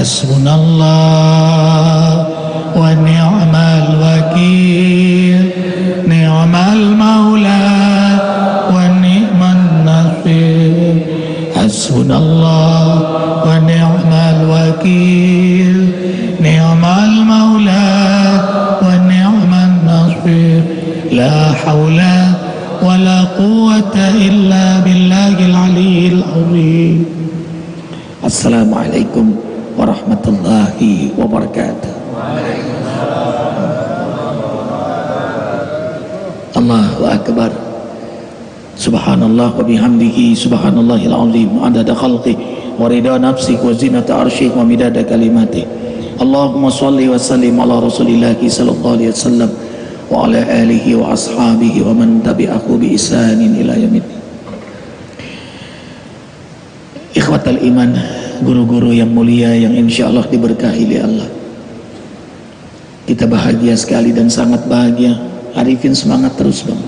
Hasbunallah wa ni'mal wakil, ni'mal maula wa ni'man nasir. Hasbunallah wa ni'mal wakil, ni'mal maula wa ni'man nasir. La hawla wa la quwwata illa billahil aliyyil azim. Assalamualaikum warahmatullahi wabarakatuh. Allahu akbar. Subhanallah wa bihamdihi, subhanallahil azim, adada khalqihi wa rida nafsihi wa zinata arsyihi wa midada kalimatihi. Allahumma shalli wa sallim ala Rasulillah sallallahu alaihi wasallam wa ala alihi wa ashabihi wa man tabi'ahu bi ihsanin ila yaumiddin. Ikhwatal iman, guru-guru yang mulia yang insya Allah diberkahi oleh Allah, kita bahagia sekali dan sangat bahagia. Arifin semangat terus bang,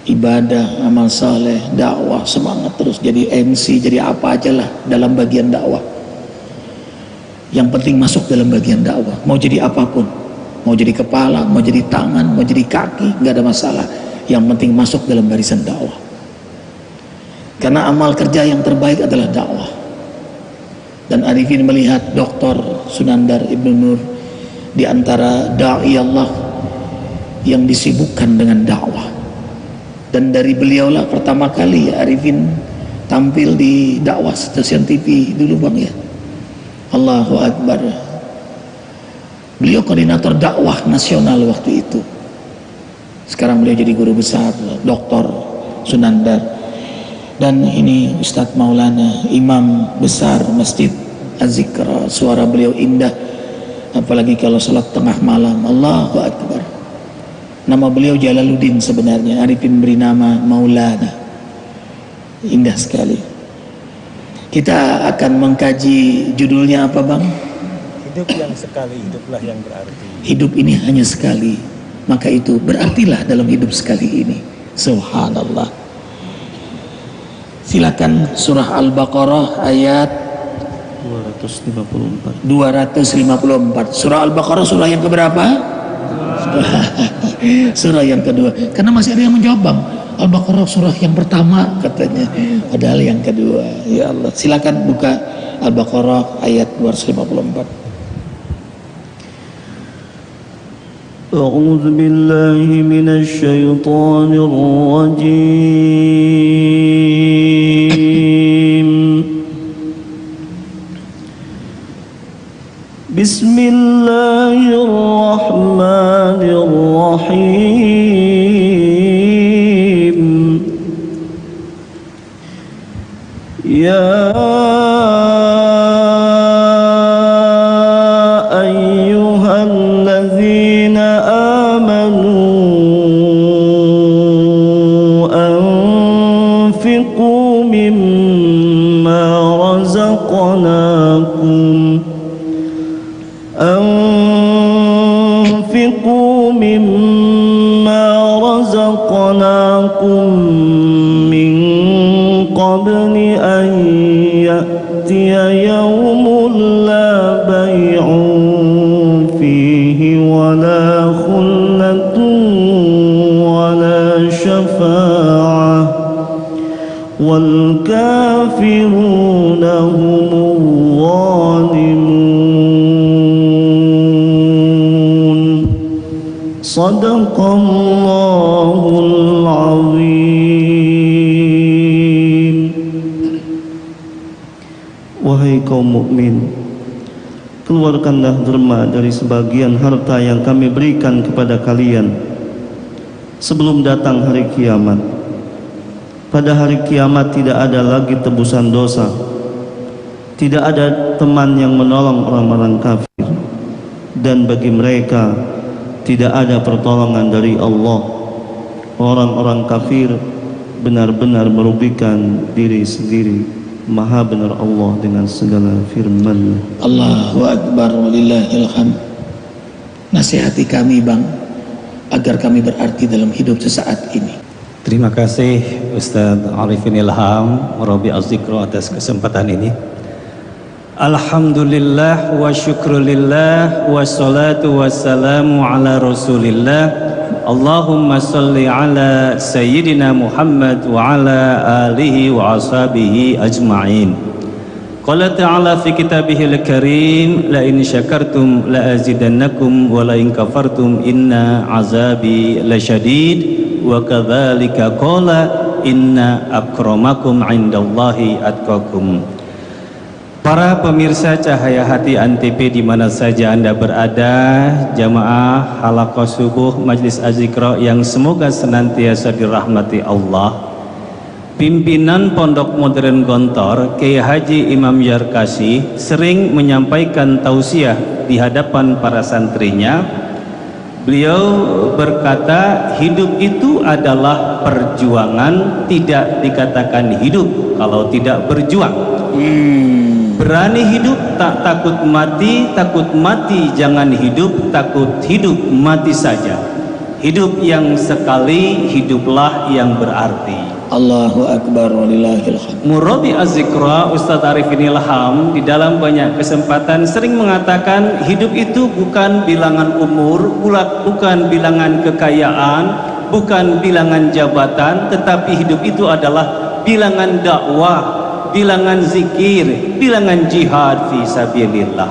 ibadah, amal saleh, dakwah, semangat terus. Jadi MC, jadi apa aja lah dalam bagian dakwah. Yang penting masuk dalam bagian dakwah. Mau jadi apapun, mau jadi kepala, mau jadi tangan, mau jadi kaki, nggak ada masalah. Yang penting masuk dalam barisan dakwah. Karena amal kerja yang terbaik adalah dakwah. Dan Arifin melihat Dr. Sunandar Ibnu Nur di antara da'i Allah yang disibukkan dengan dakwah. Dan dari beliaulah pertama kali Arifin tampil di dakwah stasiun TV dulu bang ya. Allahu Akbar. Beliau koordinator dakwah nasional waktu itu. Sekarang beliau jadi guru besar, Dr. Sunandar. Dan ini Ustadz Maulana, imam besar Masjid Az-Zikra. Suara beliau indah, apalagi kalau salat tengah malam. Allahu Akbar. Nama beliau Jalaluddin sebenarnya, Arifin beri nama Maulana. Indah sekali. Kita akan mengkaji judulnya apa bang? Hidup yang sekali, hiduplah yang berarti. Hidup ini hanya sekali, maka itu berartilah dalam hidup sekali ini. Subhanallah. Silakan surah Al-Baqarah ayat 254. Surah Al-Baqarah surah yang keberapa? Surah yang kedua. Karena masih ada yang menjawab bang, Al-Baqarah surah yang pertama katanya, padahal yang kedua. Ya Allah, silakan buka Al-Baqarah ayat 254. A'udzu billahi minasy syaithanir rajim. Bismillahirrahmanirrahim. Ya ayyuhalladzina amanu anfiqu mimma razaqnakum أنفقوا مما رزقناكم من قبل أن يأتي يوم لا بيع فيه ولا خلة ولا شفاعة والكافرون هم الظالمون. Sadaqallahul azim. Wahai kaum mukmin, keluarkanlah derma dari sebagian harta yang kami berikan kepada kalian sebelum datang hari kiamat. Pada hari kiamat tidak ada lagi tebusan dosa, tidak ada teman yang menolong orang-orang kafir, dan bagi mereka tidak ada pertolongan dari Allah. Orang-orang kafir benar-benar merugikan diri sendiri. Maha benar Allah dengan segala firman. Allahu Akbar walillahil hamd. Nasihati kami bang, agar kami berarti dalam hidup sesaat ini. Terima kasih Ustadz Arifin Ilham Rabi Az-Zikra atas kesempatan ini. Alhamdulillah wa syukrulillah wassalatu wassalamu ala rasulillah. Allahumma salli ala sayyidina Muhammad wa ala alihi wa ashabihi ajma'in. Qala ta'ala fi kitabihil karim, la in syakartum la azidannakum wa la in kafartum inna azabi lasyadid. Wa kadzalika qala inna akramakum 'indallahi atqakum. Para pemirsa Cahaya Hati Antv di mana saja Anda berada, jamaah halaqah subuh Majlis Az-Zikra yang semoga senantiasa dirahmati Allah. Pimpinan Pondok Modern Gontor, Kiai Haji Imam Yarkasi, sering menyampaikan tausiah di hadapan para santrinya. Beliau berkata, hidup itu adalah perjuangan, tidak dikatakan hidup kalau tidak berjuang. Berani hidup, tak takut mati jangan hidup, takut hidup mati saja. Hidup yang sekali, hiduplah yang berarti. Allahu Akbar walillahil hamd. Murabi Az-Zikra Ustadz Arifin Ilham di dalam banyak kesempatan sering mengatakan hidup itu bukan bilangan umur, bukan bilangan kekayaan, bukan bilangan jabatan, tetapi hidup itu adalah bilangan dakwah, bilangan zikir, bilangan jihad fi sabilillah.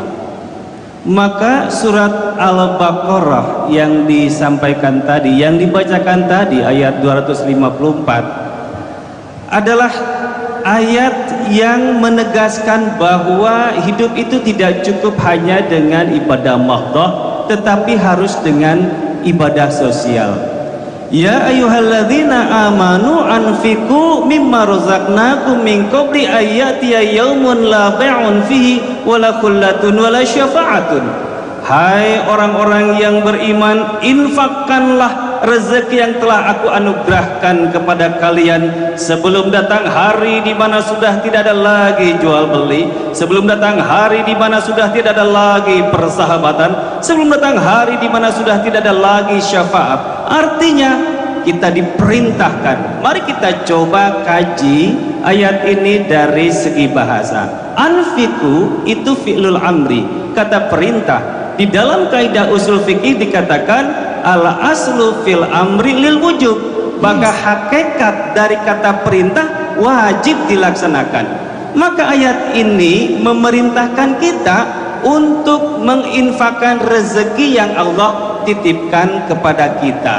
Maka surat Al-Baqarah yang disampaikan tadi, yang dibacakan tadi ayat 254 adalah ayat yang menegaskan bahwa hidup itu tidak cukup hanya dengan ibadah mahdhah, tetapi harus dengan ibadah sosial. Ya ayyuhalladzina amanu anfiqu mimma razaqnakum min qabli ayyatiya yaumun la bai'un fihi wala khullatun wala syafa'atun. Hai orang-orang yang beriman, infakkanlah rezeki yang telah aku anugerahkan kepada kalian sebelum datang hari di mana sudah tidak ada lagi jual beli, sebelum datang hari di mana sudah tidak ada lagi persahabatan, sebelum datang hari di mana sudah tidak ada lagi syafaat. Artinya kita diperintahkan. Mari kita coba kaji ayat ini dari segi bahasa. Anfiku itu fi'lul amri, kata perintah. Di dalam kaidah usul fikih dikatakan al aslu fil amri lil wujub, maka hakikat dari kata perintah wajib dilaksanakan. Maka ayat ini memerintahkan kita untuk menginfakkan rezeki yang Allah titipkan kepada kita.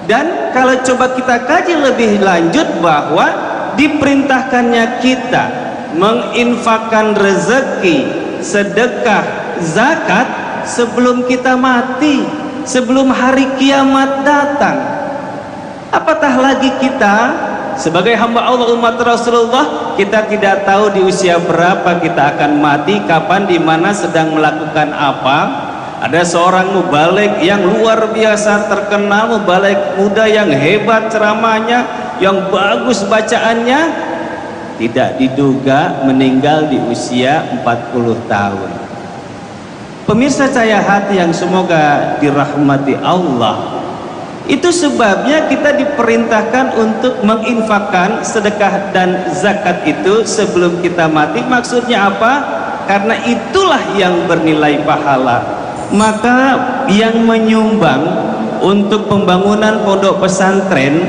Dan kalau coba kita kaji lebih lanjut bahwa diperintahkannya kita menginfakkan rezeki, sedekah, zakat sebelum kita mati, sebelum hari kiamat datang. Apatah lagi kita sebagai hamba Allah umat Rasulullah, kita tidak tahu di usia berapa kita akan mati, kapan, di mana, sedang melakukan apa. Ada seorang mubalik yang luar biasa terkenal, mubalik muda yang hebat ceramahnya, yang bagus bacaannya, tidak diduga meninggal di usia 40 tahun. Pemirsa Cahaya Hati yang semoga dirahmati Allah, itu sebabnya kita diperintahkan untuk menginfakkan sedekah dan zakat itu sebelum kita mati. Maksudnya apa? Karena itulah yang bernilai pahala. Maka yang menyumbang untuk pembangunan pondok pesantren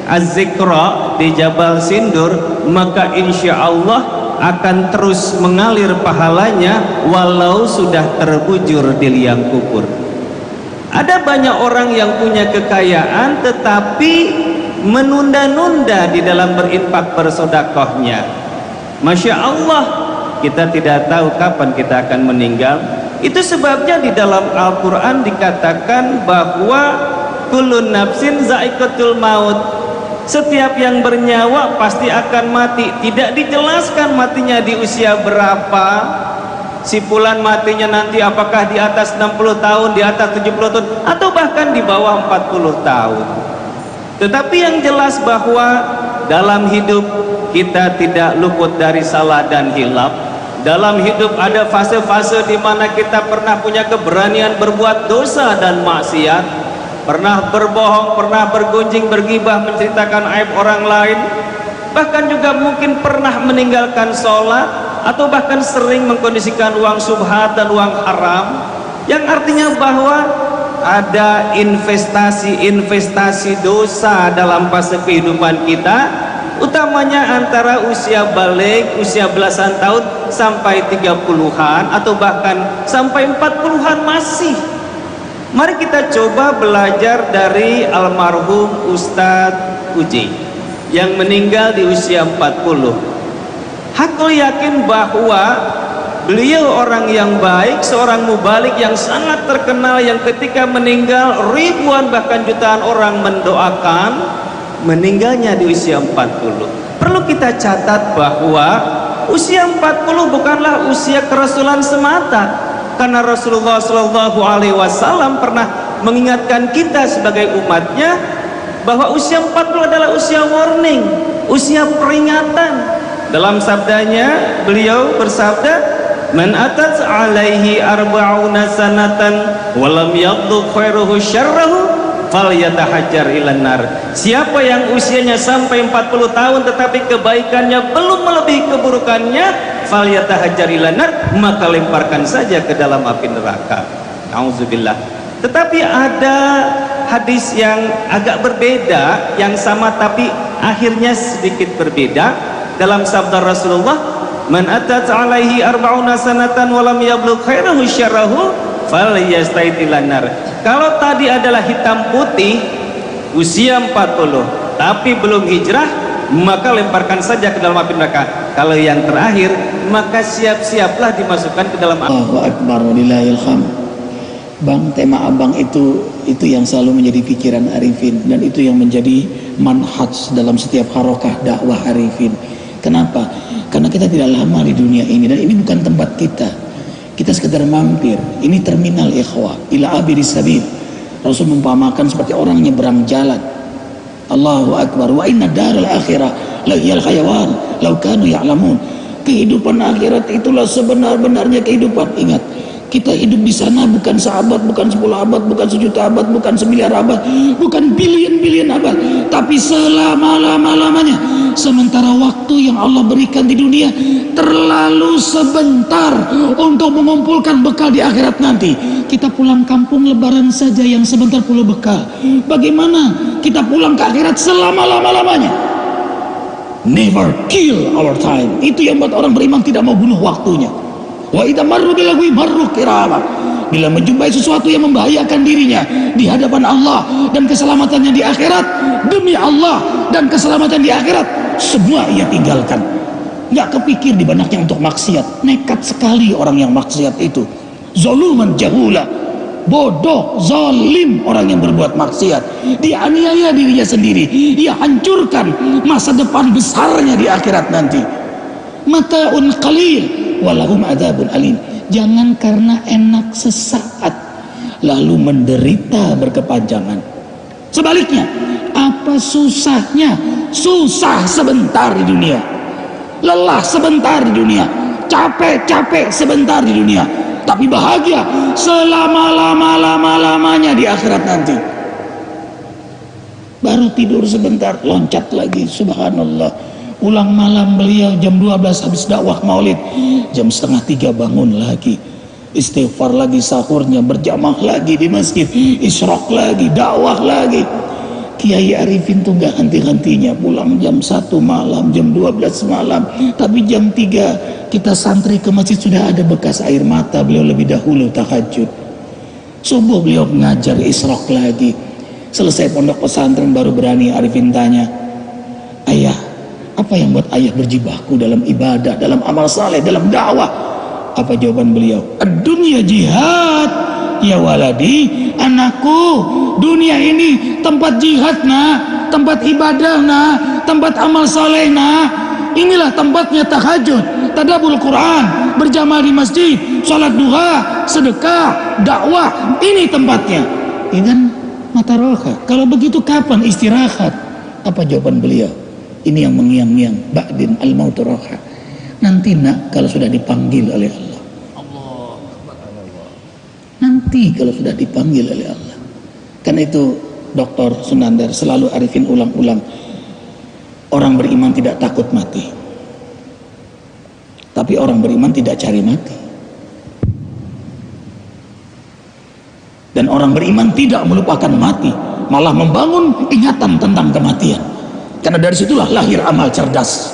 Az-Zikra di Jabal Sindur, maka insya Allah akan terus mengalir pahalanya walau sudah terbujur di liang kubur. Ada banyak orang yang punya kekayaan tetapi menunda-nunda di dalam berinfak bersedekahnya. Masya Allah, kita tidak tahu kapan kita akan meninggal. Itu sebabnya di dalam Al-Quran dikatakan bahwa kullu nafsin za'iqatul maut, setiap yang bernyawa pasti akan mati. Tidak dijelaskan matinya di usia berapa, si fulan matinya nanti apakah di atas 60 tahun, di atas 70 tahun, atau bahkan di bawah 40 tahun. Tetapi yang jelas bahwa dalam hidup kita tidak luput dari salah dan hilaf. Dalam hidup ada fase-fase di mana kita pernah punya keberanian berbuat dosa dan maksiat, pernah berbohong, pernah bergunjing, bergibah, menceritakan aib orang lain, bahkan juga mungkin pernah meninggalkan sholat, atau bahkan sering mengkondisikan uang syubhat dan uang haram, yang artinya bahwa ada investasi dosa dalam fase kehidupan kita, utamanya antara usia balik, usia belasan tahun sampai 30-an atau bahkan sampai 40-an masih. Mari kita coba belajar dari almarhum Ustadz Uji yang meninggal di usia 40. Aku yakin bahwa beliau orang yang baik, seorang mubalik yang sangat terkenal, yang ketika meninggal ribuan bahkan jutaan orang mendoakan meninggalnya di usia 40. Perlu kita catat bahwa usia 40 bukanlah usia kerasulan semata, karena Rasulullah SAW pernah mengingatkan kita sebagai umatnya bahwa usia 40 adalah usia warning, usia peringatan. Dalam sabdanya beliau bersabda, man atat alaihi arba'una sanatan walam yadlu khairuhu syarrahu falyatahajjar ilan nar. Siapa yang usianya sampai 40 tahun tetapi kebaikannya belum melebihi keburukannya, falyatahajjar ilan nar, maka lemparkan saja ke dalam api neraka. Auzubillah. Tetapi ada hadis yang agak berbeda, yang sama tapi akhirnya sedikit berbeda. Dalam sabda Rasulullah, man atat alaihi arba'una sanatan walam yablugh khairahu syarrahu falyastaidilan nar. Kalau tadi adalah hitam putih usia 40 tapi belum hijrah, maka lemparkan saja ke dalam api neraka. Kalau yang terakhir, maka siap-siaplah dimasukkan ke dalam api. Allahu Akbar walillahil hamd. Bang, tema abang itu yang selalu menjadi pikiran Arifin, dan itu yang menjadi manhaj dalam setiap harokah dakwah Arifin. Kenapa? Karena kita tidak lama di dunia ini, dan ini bukan tempat kita. Kita sekedar mampir. Ini terminal ikhwah ila abiris sabil. Rasul mengumpamakan seperti orang nyebrang jalan. Allahu Akbar. Wa inna daral akhirah la hiyal hayawan law kanu ya'lamun. Kehidupan akhirat itulah sebenar-benarnya kehidupan. Ingat, kita hidup di sana bukan seabad, bukan 10 abad, bukan 1 juta abad, bukan 9 abad, bukan bilion-bilion abad, tapi selama-lamanya. Sementara waktu yang Allah berikan di dunia terlalu sebentar untuk mengumpulkan bekal di akhirat nanti. Kita pulang kampung lebaran saja yang sebentar pula bekal. Bagaimana kita pulang ke akhirat selama-lamanya? Never kill our time. Itu yang buat orang beriman tidak mau bunuh waktunya. Wa idza marru bilagwi marru kirama. Bila menjumpai sesuatu yang membahayakan dirinya di hadapan Allah dan keselamatannya di akhirat, demi Allah dan keselamatan di akhirat, semua ia tinggalkan. Nggak kepikir di benaknya untuk maksiat. Nekat sekali orang yang maksiat itu. Zaluman jahula, bodoh, zalim orang yang berbuat maksiat. Dia aniaya dirinya sendiri. Dia hancurkan masa depan besarnya di akhirat nanti. Mata'un qalil walahum adzabun alim. Jangan karena enak sesaat lalu menderita berkepanjangan. Sebaliknya, apa susahnya? Susah sebentar di dunia, lelah sebentar di dunia, capek sebentar di dunia, tapi bahagia selama-lamanya di akhirat nanti. Baru tidur sebentar, loncat lagi, subhanallah. Pulang malam beliau jam 12 habis dakwah maulid, jam 2:30 bangun lagi, istighfar lagi, sahurnya berjamaah lagi di masjid, isyraq lagi, dakwah lagi. Kiai Arifin tuh gak henti-hentinya, pulang jam 1 malam, jam 12 malam, tapi jam 3 kita santri ke masjid sudah ada bekas air mata. Beliau lebih dahulu tahajud. Subuh beliau mengajar, isyraq lagi. Selesai pondok pesantren baru berani Arifin tanya, ayah, apa yang buat ayah berjibaku dalam ibadah, dalam amal saleh, dalam dakwah? Apa jawaban beliau? Dunia jihad ya waladi, anakku, dunia ini tempat jihad nah, tempat ibadah nah, tempat amal saleh nah. Inilah tempatnya tahajud, tadabbur Quran, berjamaah di masjid, salat duha, sedekah, dakwah. Ini tempatnya. Idan mata roha. Kalau begitu kapan istirahat? Apa jawaban beliau? Ini yang mengiang-ngiang, ba'din al-maut roha. Nanti nak kalau sudah dipanggil oleh Allah. Nanti kalau sudah dipanggil oleh Allah. Karena itu Dr. Sunandar selalu Arifin ulang-ulang, orang beriman tidak takut mati, Tapi orang beriman tidak cari mati. Dan orang beriman tidak melupakan mati, malah membangun ingatan tentang kematian. Karena dari situlah lahir amal cerdas.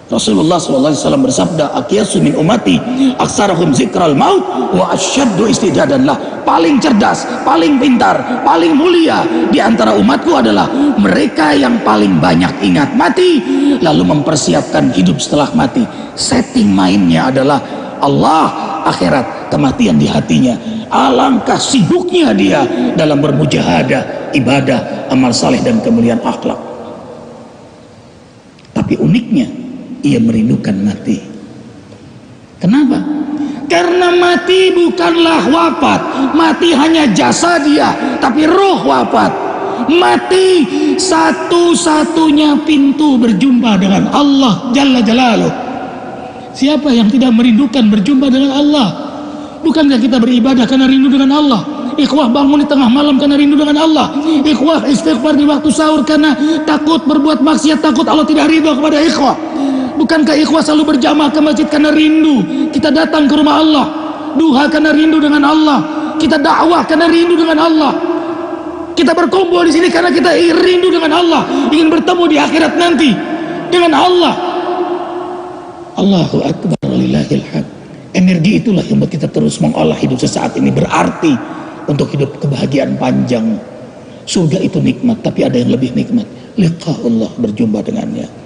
Rasulullah SAW bersabda, "Aqyasu min ummati aksarahum zikral maut wa asyaddu istidadan lah." Paling cerdas, paling pintar, paling mulia di antara umatku adalah mereka yang paling banyak ingat mati, lalu mempersiapkan hidup setelah mati. Setting mainnya adalah Allah, akhirat, kematian di hatinya. Alangkah sibuknya dia dalam bermujahadah, ibadah, amal saleh dan kemuliaan akhlak. Tapi uniknya, ia merindukan mati. Kenapa? Karena mati bukanlah wafat. Mati hanya jasa dia, tapi roh wafat. Mati satu-satunya pintu berjumpa dengan Allah Jalla Jalaluh. Siapa yang tidak merindukan berjumpa dengan Allah? Bukankah kita beribadah karena rindu dengan Allah? Ikhwah bangun di tengah malam karena rindu dengan Allah. Ikhwah istighfar di waktu sahur karena takut berbuat maksiat, takut Allah tidak ridho kepada ikhwah. Bukankah ikhwah selalu berjamaah ke masjid karena rindu? Kita datang ke rumah Allah, duha karena rindu dengan Allah. Kita dakwah karena rindu dengan Allah. Kita berkumpul di sini karena kita rindu dengan Allah, ingin bertemu di akhirat nanti dengan Allah. Allahu Akbar, walillahil hamd. Energi itulah yang membuat kita terus mengolah hidup sesaat ini, berarti untuk hidup kebahagiaan panjang. Surga itu nikmat, tapi ada yang lebih nikmat, liqa'ullah, berjumpa dengannya.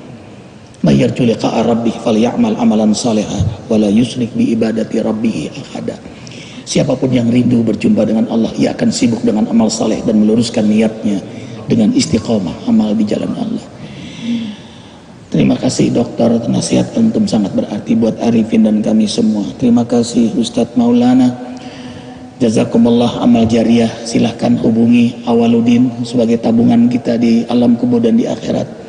May yarju liqa'a rabbih falyamal amalan salihan wa la yusyrik bi ibadati rabbih ahada. Siapapun yang rindu berjumpa dengan Allah, ia akan sibuk dengan amal saleh dan meluruskan niatnya dengan istiqomah amal di jalan Allah. Terima kasih dokter, nasihat antum sangat berarti buat Arifin dan kami semua. Terima kasih Ustadz Maulana, jazakumullah amal jariah. Silahkan hubungi Awaludin sebagai tabungan kita di alam kubur dan di akhirat.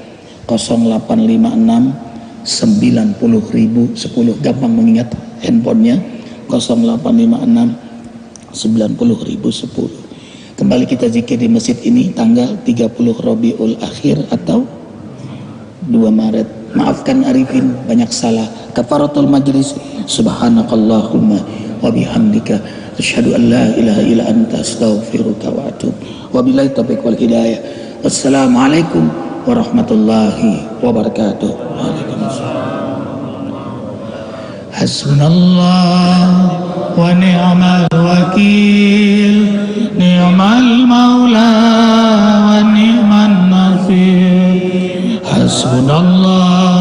0856 90.010, gampang mengingat handphonenya, 0856 90.010. Kembali kita zikir di masjid ini tanggal 30 Rabiul Akhir atau 2 Maret. Maafkan Arifin, banyak salah. Kafaratul majlis, subhanakallahumma wa bihamdika asyhadu an la ilaha illa anta astaghfiruka wa atubu. Wabillahi taufiq wal hidayah. Wassalamualaikum warahmatullahi wabarakatuh. Waalaikumsalam. Hasbunallah wa ni'mal wakil, ni'mal maula wa ni'man nasir. Hasbunallah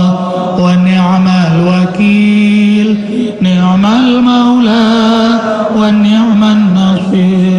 wa ni'mal wakil, ni'mal maula wa ni'man nasir.